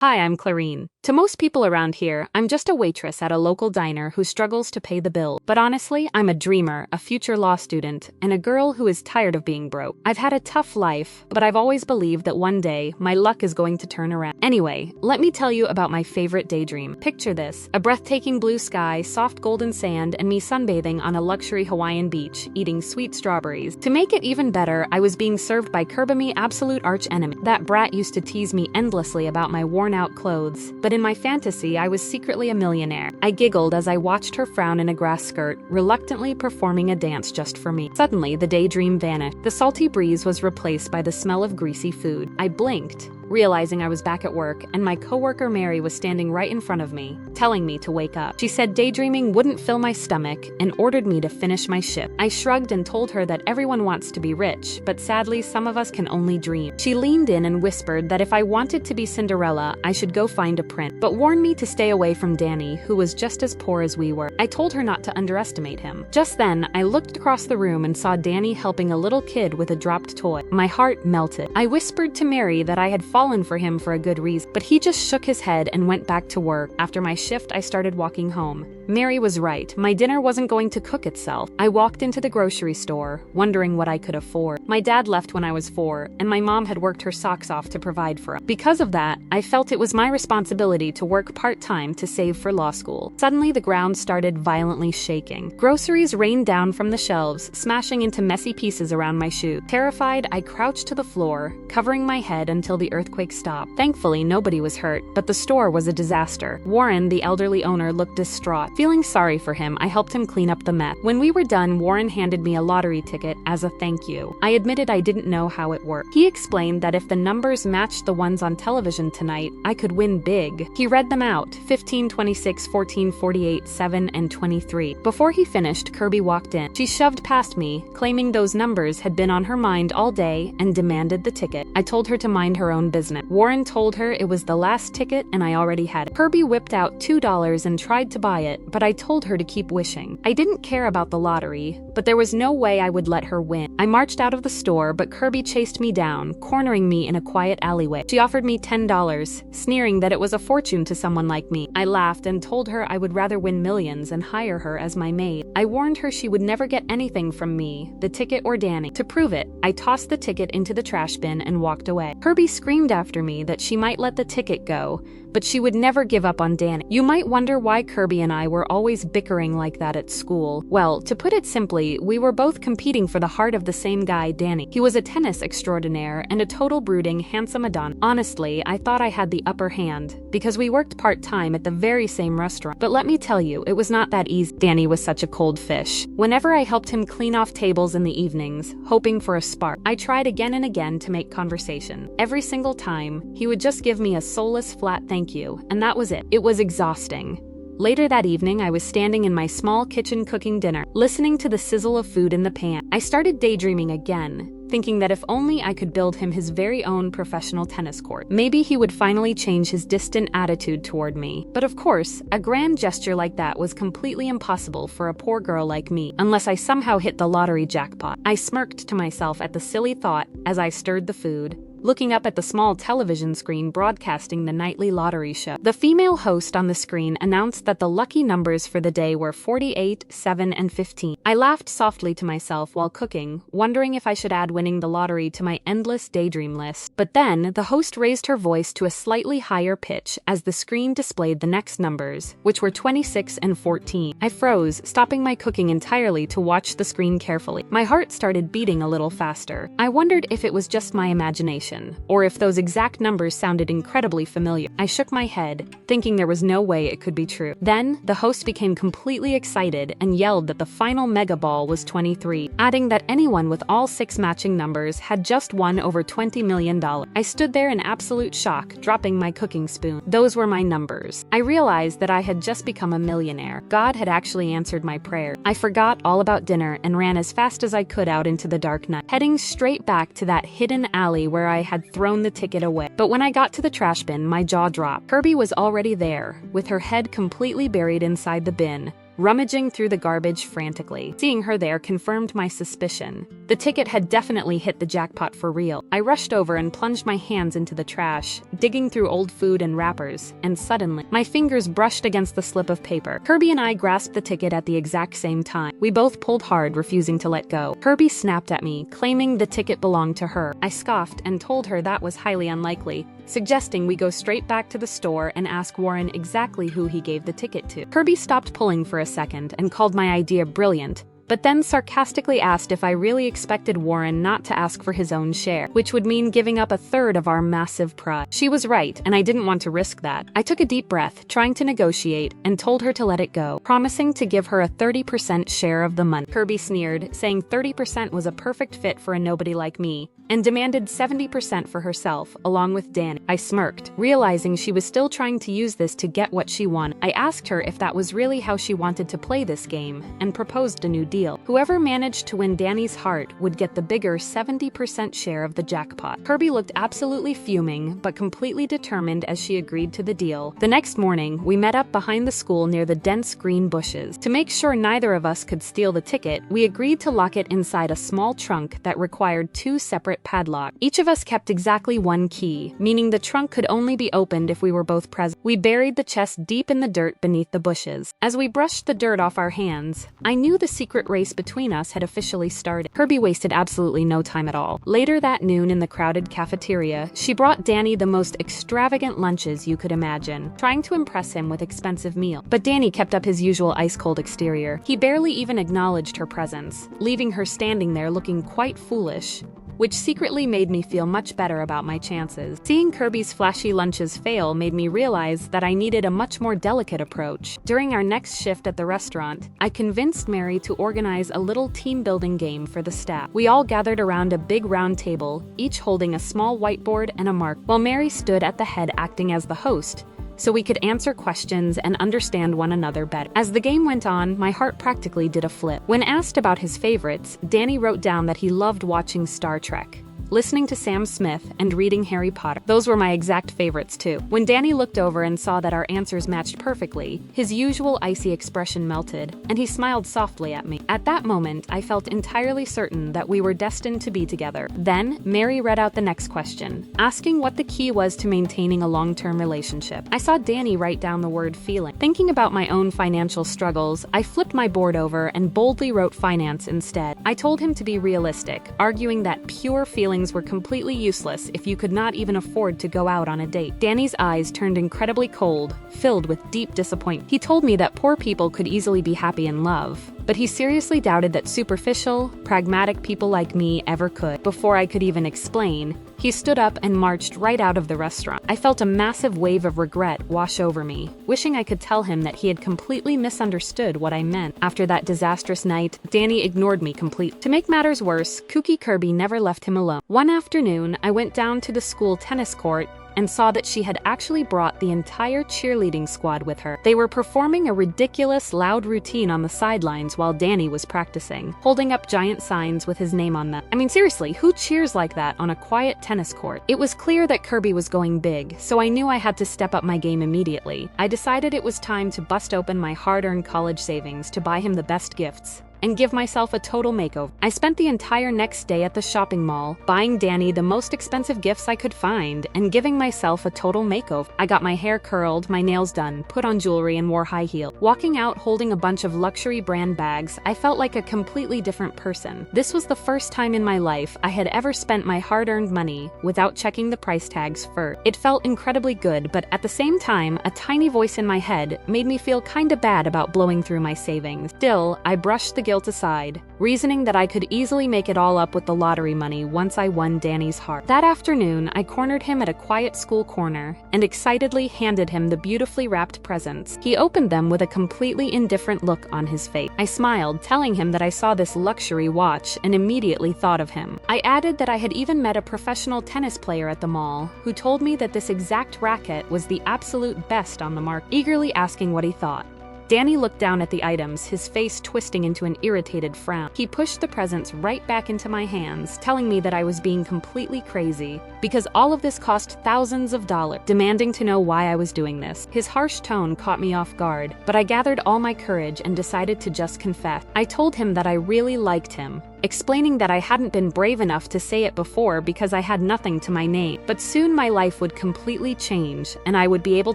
Hi, I'm Clarine. To most people around here, I'm just a waitress at a local diner who struggles to pay the bill. But honestly, I'm a dreamer, a future law student, and a girl who is tired of being broke. I've had a tough life, but I've always believed that one day, my luck is going to turn around. Anyway, let me tell you about my favorite daydream. Picture this: a breathtaking blue sky, soft golden sand, and me sunbathing on a luxury Hawaiian beach, eating sweet strawberries. To make it even better, I was being served by Kirby, absolute arch enemy. That brat used to tease me endlessly about my worn-out clothes, but in my fantasy, I was secretly a millionaire. I giggled as I watched her frown in a grass skirt, reluctantly performing a dance just for me. Suddenly, the daydream vanished. The salty breeze was replaced by the smell of greasy food. I blinked, realizing I was back at work, and my coworker Mary was standing right in front of me, telling me to wake up. She said daydreaming wouldn't fill my stomach and ordered me to finish my shift. I shrugged and told her that everyone wants to be rich, but sadly some of us can only dream. She leaned in and whispered that if I wanted to be Cinderella, I should go find a prince, but warned me to stay away from Danny, who was just as poor as we were. I told her not to underestimate him. Just then, I looked across the room and saw Danny helping a little kid with a dropped toy. My heart melted. I whispered to Mary that I had fallen for him for a good reason, but he just shook his head and went back to work. After my shift, I started walking home. Mary was right. My dinner wasn't going to cook itself. I walked into the grocery store, wondering what I could afford. My dad left when I was 4, and my mom had worked her socks off to provide for us. Because of that, I felt it was my responsibility to work part-time to save for law school. Suddenly, the ground started violently shaking. Groceries rained down from the shelves, smashing into messy pieces around my shoe. Terrified, I crouched to the floor, covering my head until the earthquake stopped. Thankfully, nobody was hurt, but the store was a disaster. Warren, the elderly owner, looked distraught. Feeling sorry for him, I helped him clean up the mess. When we were done, Warren handed me a lottery ticket as a thank you. I admitted I didn't know how it worked. He explained that if the numbers matched the ones on television tonight, I could win big. He read them out: 15, 26, 14, 48, 7, and 23. Before he finished, Kirby walked in. She shoved past me, claiming those numbers had been on her mind all day, and demanded the ticket. I told her to mind her own business. Warren told her it was the last ticket and I already had it. Kirby whipped out $2 and tried to buy it, but I told her to keep wishing. I didn't care about the lottery, but there was no way I would let her win. I marched out of the store, but Kirby chased me down, cornering me in a quiet alleyway. She offered me $10, sneering that it was a fortune to someone like me. I laughed and told her I would rather win millions and hire her as my maid. I warned her she would never get anything from me, the ticket or Danny. To prove it, I tossed the ticket into the trash bin and walked away. Kirby screamed after me that she might let the ticket go, but she would never give up on Danny. You might wonder why Kirby and I were always bickering like that at school. Well, to put it simply, we were both competing for the heart of the same guy, Danny. He was a tennis extraordinaire and a total brooding, handsome Madonna. Honestly, I thought I had the upper hand, because we worked part-time at the very same restaurant. But let me tell you, it was not that easy. Danny was such a cold fish. Whenever I helped him clean off tables in the evenings, hoping for a spark, I tried again and again to make conversation. Every single time, he would just give me a soulless, flat thank you, and that was it. It was exhausting. Later that evening, I was standing in my small kitchen cooking dinner, listening to the sizzle of food in the pan. I started daydreaming again, thinking that if only I could build him his very own professional tennis court, maybe he would finally change his distant attitude toward me. But of course, a grand gesture like that was completely impossible for a poor girl like me, unless I somehow hit the lottery jackpot. I smirked to myself at the silly thought as I stirred the food, looking up at the small television screen broadcasting the nightly lottery show. The female host on the screen announced that the lucky numbers for the day were 48, 7, and 15. I laughed softly to myself while cooking, wondering if I should add winning the lottery to my endless daydream list. But then, the host raised her voice to a slightly higher pitch as the screen displayed the next numbers, which were 26 and 14. I froze, stopping my cooking entirely to watch the screen carefully. My heart started beating a little faster. I wondered if it was just my imagination, or if those exact numbers sounded incredibly familiar. I shook my head, thinking there was no way it could be true. Then, the host became completely excited and yelled that the final mega ball was 23, adding that anyone with all 6 matching numbers had just won over $20 million. I stood there in absolute shock, dropping my cooking spoon. Those were my numbers. I realized that I had just become a millionaire. God had actually answered my prayer. I forgot all about dinner and ran as fast as I could out into the dark night, heading straight back to that hidden alley where I had thrown the ticket away. But when I got to the trash bin, my jaw dropped. Kirby was already there, with her head completely buried inside the bin, rummaging through the garbage frantically. Seeing her there confirmed my suspicion. The ticket had definitely hit the jackpot for real. I rushed over and plunged my hands into the trash, digging through old food and wrappers, and suddenly, my fingers brushed against the slip of paper. Kirby and I grasped the ticket at the exact same time. We both pulled hard, refusing to let go. Kirby snapped at me, claiming the ticket belonged to her. I scoffed and told her that was highly unlikely, suggesting we go straight back to the store and ask Warren exactly who he gave the ticket to. Kirby stopped pulling for a second and called my idea brilliant, but then sarcastically asked if I really expected Warren not to ask for his own share, which would mean giving up a third of our massive prize. She was right, and I didn't want to risk that. I took a deep breath, trying to negotiate, and told her to let it go, promising to give her a 30% share of the money. Kirby sneered, saying 30% was a perfect fit for a nobody like me, and demanded 70% for herself, along with Danny. I smirked, realizing she was still trying to use this to get what she wanted. I asked her if that was really how she wanted to play this game, and proposed a new deal. Whoever managed to win Danny's heart would get the bigger 70% share of the jackpot. Kirby looked absolutely fuming, but completely determined as she agreed to the deal. The next morning, we met up behind the school near the dense green bushes. To make sure neither of us could steal the ticket, we agreed to lock it inside a small trunk that required 2 separate padlocks. Each of us kept exactly 1 key, meaning the trunk could only be opened if we were both present. We buried the chest deep in the dirt beneath the bushes. As we brushed the dirt off our hands, I knew the secret race between us had officially started. Kirby wasted absolutely no time at all. Later that noon in the crowded cafeteria, she brought Danny the most extravagant lunches you could imagine, trying to impress him with expensive meals. But Danny kept up his usual ice-cold exterior. He barely even acknowledged her presence, leaving her standing there looking quite foolish, which secretly made me feel much better about my chances. Seeing Kirby's flashy lunches fail made me realize that I needed a much more delicate approach. During our next shift at the restaurant, I convinced Mary to organize a little team-building game for the staff. We all gathered around a big round table, each holding a small whiteboard and a mark, while Mary stood at the head acting as the host, so we could answer questions and understand one another better. As the game went on, my heart practically did a flip. When asked about his favorites, Danny wrote down that he loved watching Star Trek, listening to Sam Smith, and reading Harry Potter. Those were my exact favorites too. When Danny looked over and saw that our answers matched perfectly, his usual icy expression melted, and he smiled softly at me. At that moment, I felt entirely certain that we were destined to be together. Then, Mary read out the next question, asking what the key was to maintaining a long-term relationship. I saw Danny write down the word feeling. Thinking about my own financial struggles, I flipped my board over and boldly wrote finance instead. I told him to be realistic, arguing that pure feelings were completely useless if you could not even afford to go out on a date. Danny's eyes turned incredibly cold, filled with deep disappointment. He told me that poor people could easily be happy in love, but he seriously doubted that superficial, pragmatic people like me ever could. Before I could even explain, he stood up and marched right out of the restaurant. I felt a massive wave of regret wash over me, wishing I could tell him that he had completely misunderstood what I meant. After that disastrous night, Danny ignored me completely. To make matters worse, kooky Kirby never left him alone. One afternoon, I went down to the school tennis court and saw that she had actually brought the entire cheerleading squad with her. They were performing a ridiculous, loud routine on the sidelines while Danny was practicing, holding up giant signs with his name on them. I mean, seriously, who cheers like that on a quiet tennis court? It was clear that Kirby was going big, so I knew I had to step up my game immediately. I decided it was time to bust open my hard-earned college savings to buy him the best gifts and give myself a total makeover. I spent the entire next day at the shopping mall, buying Danny the most expensive gifts I could find, and giving myself a total makeover. I got my hair curled, my nails done, put on jewelry, and wore high heels. Walking out holding a bunch of luxury brand bags, I felt like a completely different person. This was the first time in my life I had ever spent my hard-earned money without checking the price tags first. It felt incredibly good, but at the same time, a tiny voice in my head made me feel kinda bad about blowing through my savings. Still, I brushed the guilt aside, reasoning that I could easily make it all up with the lottery money once I won Danny's heart. That afternoon, I cornered him at a quiet school corner and excitedly handed him the beautifully wrapped presents. He opened them with a completely indifferent look on his face. I smiled, telling him that I saw this luxury watch and immediately thought of him. I added that I had even met a professional tennis player at the mall who told me that this exact racket was the absolute best on the market, eagerly asking what he thought. Danny looked down at the items, his face twisting into an irritated frown. He pushed the presents right back into my hands, telling me that I was being completely crazy because all of this cost thousands of dollars, demanding to know why I was doing this. His harsh tone caught me off guard, but I gathered all my courage and decided to just confess. I told him that I really liked him, explaining that I hadn't been brave enough to say it before because I had nothing to my name. But soon my life would completely change, and I would be able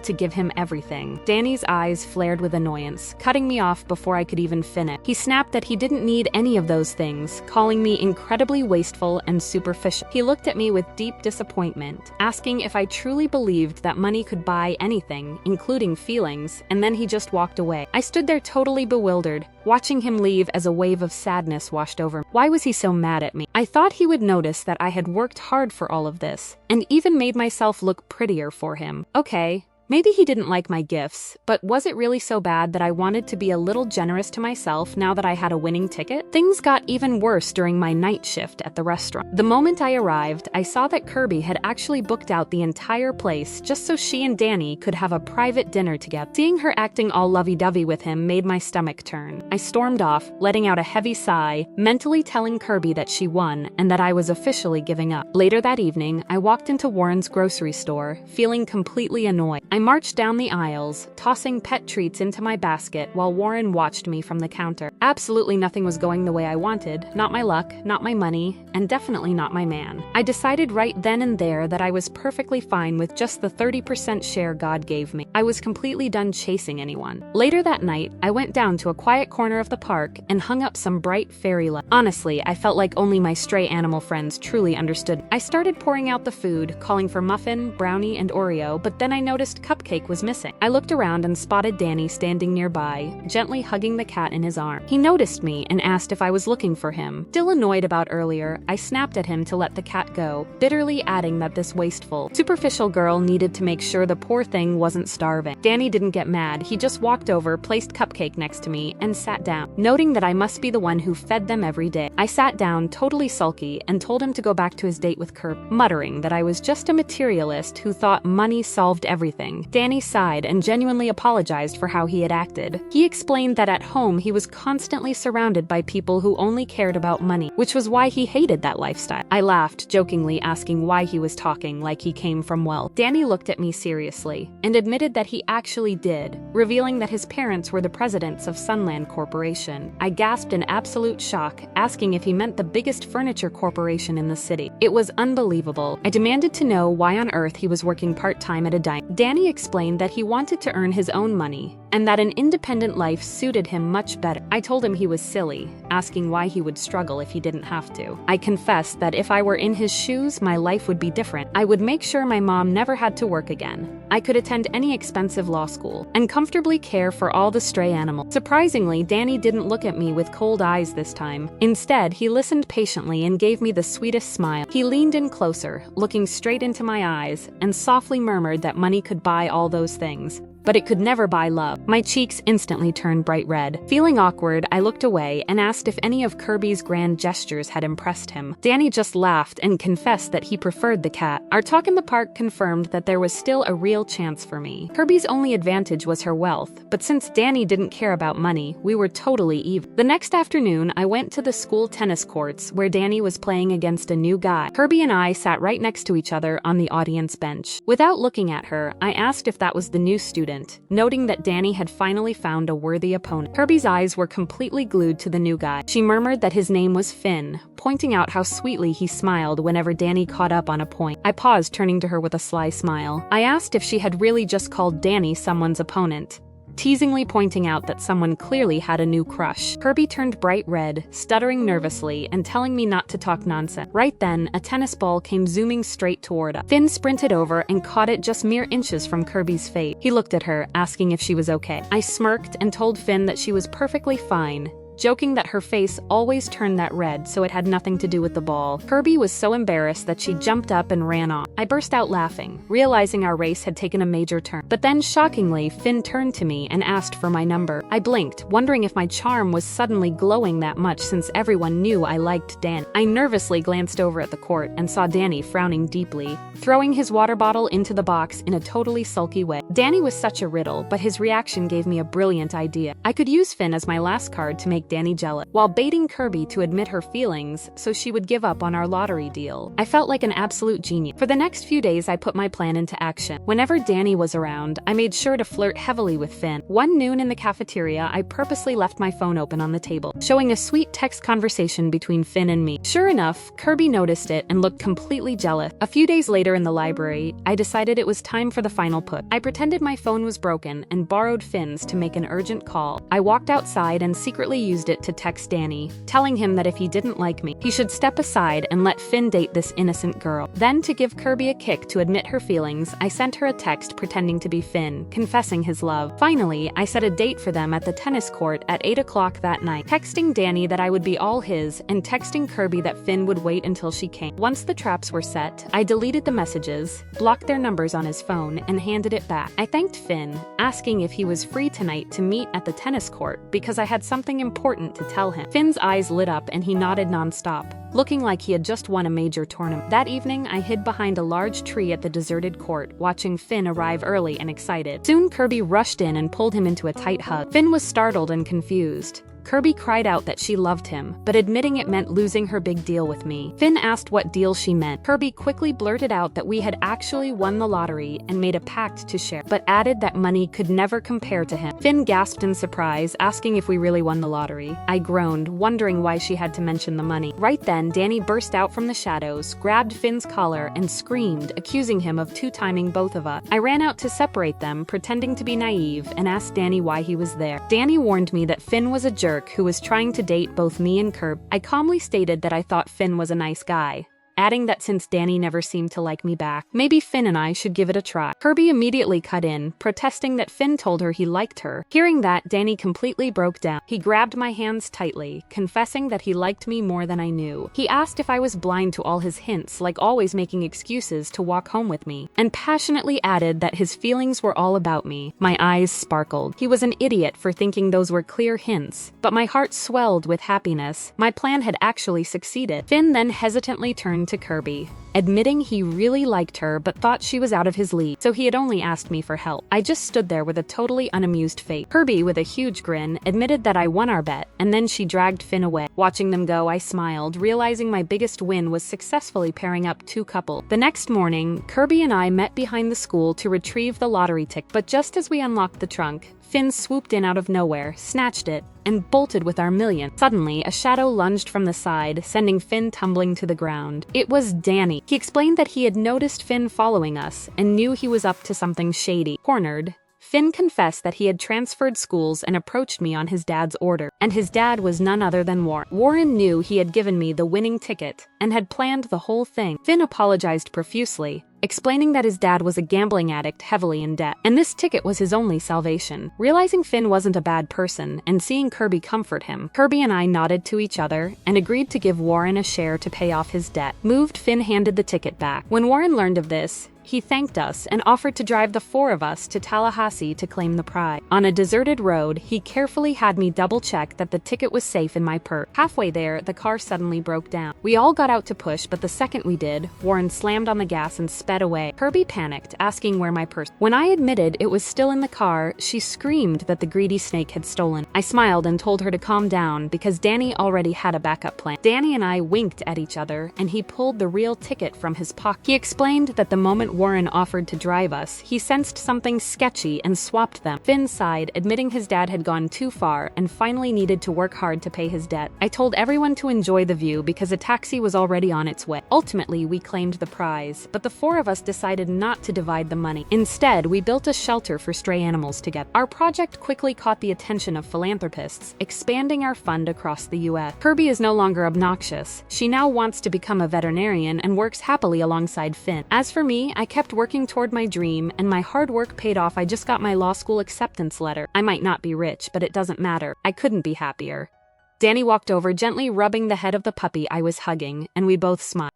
to give him everything. Danny's eyes flared with annoyance, cutting me off before I could even finish. He snapped that he didn't need any of those things, calling me incredibly wasteful and superficial. He looked at me with deep disappointment, asking if I truly believed that money could buy anything, including feelings, and then he just walked away. I stood there totally bewildered, watching him leave as a wave of sadness washed over me. Why was he so mad at me? I thought he would notice that I had worked hard for all of this, and even made myself look prettier for him. Okay, maybe he didn't like my gifts, but was it really so bad that I wanted to be a little generous to myself now that I had a winning ticket? Things got even worse during my night shift at the restaurant. The moment I arrived, I saw that Kirby had actually booked out the entire place just so she and Danny could have a private dinner together. Seeing her acting all lovey-dovey with him made my stomach turn. I stormed off, letting out a heavy sigh, mentally telling Kirby that she won and that I was officially giving up. Later that evening, I walked into Warren's grocery store, feeling completely annoyed. I marched down the aisles, tossing pet treats into my basket while Warren watched me from the counter. Absolutely nothing was going the way I wanted, not my luck, not my money, and definitely not my man. I decided right then and there that I was perfectly fine with just the 30% share God gave me. I was completely done chasing anyone. Later that night, I went down to a quiet corner of the park and hung up some bright fairy lights. Honestly, I felt like only my stray animal friends truly understood. I started pouring out the food, calling for muffin, brownie, and Oreo, but then I noticed cupcake was missing. I looked around and spotted Danny standing nearby, gently hugging the cat in his arm. He noticed me and asked if I was looking for him. Still annoyed about earlier, I snapped at him to let the cat go, bitterly adding that this wasteful, superficial girl needed to make sure the poor thing wasn't starving. Danny didn't get mad. He just walked over, placed cupcake next to me, and sat down, noting that I must be the one who fed them every day. I sat down, totally sulky, and told him to go back to his date with Kirby, muttering that I was just a materialist who thought money solved everything. Danny sighed and genuinely apologized for how he had acted. He explained that at home he was constantly surrounded by people who only cared about money, which was why he hated that lifestyle. I laughed, jokingly asking why he was talking like he came from wealth. Danny looked at me seriously and admitted that he actually did, revealing that his parents were the presidents of Sunland Corporation. I gasped in absolute shock, asking if he meant the biggest furniture corporation in the city. It was unbelievable. I demanded to know why on earth he was working part-time at a diner. Danny explained that he wanted to earn his own money, and that an independent life suited him much better. I told him he was silly, asking why he would struggle if he didn't have to. I confessed that if I were in his shoes, my life would be different. I would make sure my mom never had to work again. I could attend any expensive law school, and comfortably care for all the stray animals. Surprisingly, Danny didn't look at me with cold eyes this time. Instead, he listened patiently and gave me the sweetest smile. He leaned in closer, looking straight into my eyes, and softly murmured that money could buy all those things, but it could never buy love. My cheeks instantly turned bright red. Feeling awkward, I looked away and asked if any of Kirby's grand gestures had impressed him. Danny just laughed and confessed that he preferred the cat. Our talk in the park confirmed that there was still a real chance for me. Kirby's only advantage was her wealth, but since Danny didn't care about money, we were totally even. The next afternoon, I went to the school tennis courts where Danny was playing against a new guy. Kirby and I sat right next to each other on the audience bench. Without looking at her, I asked if that was the new student, noting that Danny had finally found a worthy opponent. Kirby's eyes were completely glued to the new guy. She murmured that his name was Finn, pointing out how sweetly he smiled whenever Danny caught up on a point. I paused, turning to her with a sly smile. I asked if she had really just called Danny someone's opponent, teasingly pointing out that someone clearly had a new crush. Kirby turned bright red, stuttering nervously and telling me not to talk nonsense. Right then, a tennis ball came zooming straight toward us. Finn sprinted over and caught it just mere inches from Kirby's face. He looked at her, asking if she was okay. I smirked and told Finn that she was perfectly fine, joking that her face always turned that red so it had nothing to do with the ball. Kirby was so embarrassed that she jumped up and ran off. I burst out laughing, realizing our race had taken a major turn. But then, shockingly, Finn turned to me and asked for my number. I blinked, wondering if my charm was suddenly glowing that much since everyone knew I liked Danny. I nervously glanced over at the court and saw Danny frowning deeply, throwing his water bottle into the box in a totally sulky way. Danny was such a riddle, but his reaction gave me a brilliant idea. I could use Finn as my last card to make Danny jealous, while baiting Kirby to admit her feelings so she would give up on our lottery deal. I felt like an absolute genius. For the next few days, I put my plan into action. Whenever Danny was around, I made sure to flirt heavily with Finn. One noon in the cafeteria, I purposely left my phone open on the table, showing a sweet text conversation between Finn and me. Sure enough, Kirby noticed it and looked completely jealous. A few days later in the library, I decided it was time for the final push. I pretended my phone was broken and borrowed Finn's to make an urgent call. I walked outside and secretly used it to text Danny, telling him that if he didn't like me, he should step aside and let Finn date this innocent girl. Then, to give Kirby a kick to admit her feelings, I sent her a text pretending to be Finn, confessing his love. Finally, I set a date for them at the tennis court at 8 o'clock that night, texting Danny that I would be all his and texting Kirby that Finn would wait until she came. Once the traps were set, I deleted the messages, blocked their numbers on his phone, and handed it back. I thanked Finn, asking if he was free tonight to meet at the tennis court because I had something important to tell him. Finn's eyes lit up and he nodded nonstop, looking like he had just won a major tournament. That evening, I hid behind a large tree at the deserted court, watching Finn arrive early and excited. Soon, Kirby rushed in and pulled him into a tight hug. Finn was startled and confused. Kirby cried out that she loved him, but admitting it meant losing her big deal with me. Finn asked what deal she meant. Kirby quickly blurted out that we had actually won the lottery and made a pact to share, but added that money could never compare to him. Finn gasped in surprise, asking if we really won the lottery. I groaned, wondering why she had to mention the money. Right then, Danny burst out from the shadows, grabbed Finn's collar, and screamed, accusing him of two-timing both of us. I ran out to separate them, pretending to be naive, and asked Danny why he was there. Danny warned me that Finn was a jerk who was trying to date both me and Kirby. I calmly stated that I thought Finn was a nice guy, adding that since Danny never seemed to like me back, maybe Finn and I should give it a try. Kirby immediately cut in, protesting that Finn told her he liked her. Hearing that, Danny completely broke down. He grabbed my hands tightly, confessing that he liked me more than I knew. He asked if I was blind to all his hints, like always making excuses to walk home with me, and passionately added that his feelings were all about me. My eyes sparkled. He was an idiot for thinking those were clear hints, but my heart swelled with happiness. My plan had actually succeeded. Finn then hesitantly turned to Kirby, admitting he really liked her but thought she was out of his league, so he had only asked me for help. I just stood there with a totally unamused face. Kirby, with a huge grin, admitted that I won our bet, and then she dragged Finn away. Watching them go, I smiled, realizing my biggest win was successfully pairing up two couples. The next morning, Kirby and I met behind the school to retrieve the lottery ticket, but just as we unlocked the trunk, Finn swooped in out of nowhere, snatched it, and bolted with our million. Suddenly, a shadow lunged from the side, sending Finn tumbling to the ground. It was Danny. He explained that he had noticed Finn following us and knew he was up to something shady. Cornered, Finn confessed that he had transferred schools and approached me on his dad's order, and his dad was none other than Warren. Warren knew he had given me the winning ticket and had planned the whole thing. Finn apologized profusely, explaining that his dad was a gambling addict heavily in debt, and this ticket was his only salvation. Realizing Finn wasn't a bad person, and seeing Kirby comfort him, Kirby and I nodded to each other and agreed to give Warren a share to pay off his debt. Moved, Finn handed the ticket back. When Warren learned of this, he thanked us and offered to drive the four of us to Tallahassee to claim the prize. On a deserted road, he carefully had me double-check that the ticket was safe in my purse. Halfway there, the car suddenly broke down. We all got out to push, but the second we did, Warren slammed on the gas and sped away. Kirby panicked, asking where my purse was. When I admitted it was still in the car, she screamed that the greedy snake had stolen. I smiled and told her to calm down because Danny already had a backup plan. Danny and I winked at each other, and he pulled the real ticket from his pocket. He explained that the moment Warren offered to drive us, he sensed something sketchy and swapped them. Finn sighed, admitting his dad had gone too far and finally needed to work hard to pay his debt. I told everyone to enjoy the view because a taxi was already on its way. Ultimately, we claimed the prize, but the four of us decided not to divide the money. Instead, we built a shelter for stray animals together. Our project quickly caught the attention of philanthropists, expanding our fund across the US. Kirby is no longer obnoxious. She now wants to become a veterinarian and works happily alongside Finn. As for me, I kept working toward my dream, and my hard work paid off. I just got my law school acceptance letter. I might not be rich, but it doesn't matter. I couldn't be happier. Danny walked over, gently rubbing the head of the puppy I was hugging, and we both smiled.